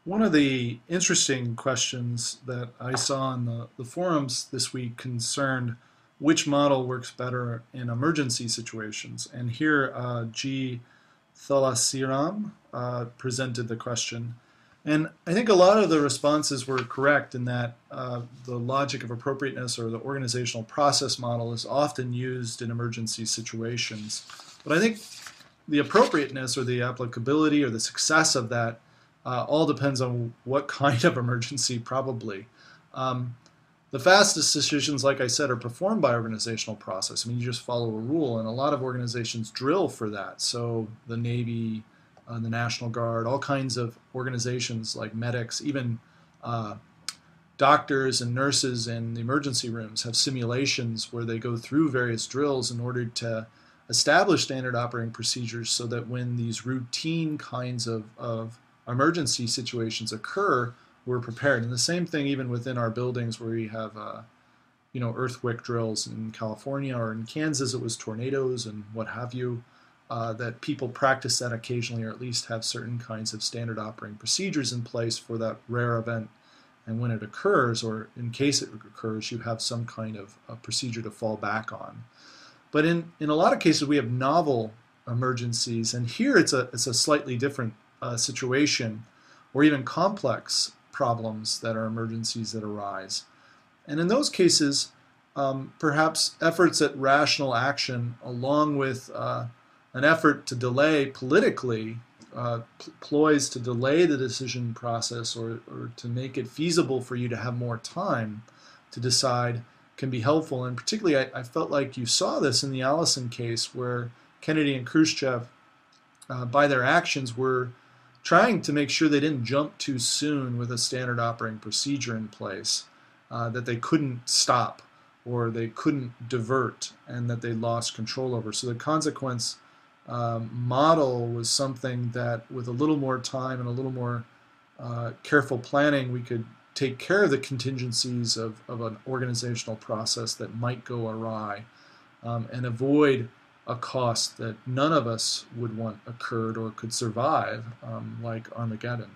One of the interesting questions that I saw on the forums this week concerned which model works better in emergency situations. And here, G. Thalasiram presented the question. And I think a lot of the responses were correct in that the logic of appropriateness or the organizational process model is often used in emergency situations. But I think the appropriateness or the applicability or the success of that all depends on what kind of emergency, probably. Um, the fastest decisions, like I said, are performed by organizational process. I mean, you just follow a rule, and a lot of organizations drill for that. So the Navy, the National Guard, all kinds of organizations like medics, even uh, doctors and nurses in the emergency rooms have simulations where they go through various drills in order to establish standard operating procedures so that when these routine kinds of emergency situations occur, we're prepared. And the same thing even within our buildings where we have earthquake drills in California or in Kansas, it was tornadoes and what have you, that people practice that occasionally or at least have certain kinds of standard operating procedures in place for that rare event. And when it occurs, or in case it occurs, you have some kind of a procedure to fall back on. But in a lot of cases, we have novel emergencies, and here it's a slightly different situation, or even complex problems that are emergencies that arise. And in those cases, perhaps efforts at rational action, along with an effort to delay politically, ploys to delay the decision process or to make it feasible for you to have more time to decide, can be helpful. And particularly, I felt like you saw this in the Allison case where Kennedy and Khrushchev, by their actions, were trying to make sure they didn't jump too soon with a standard operating procedure in place, that they couldn't stop or they couldn't divert and that they lost control over. So the consequence model was something that with a little more time and a little more careful planning, we could take care of the contingencies of an organizational process that might go awry, and avoid a cost that none of us would want occurred or could survive, like Armageddon.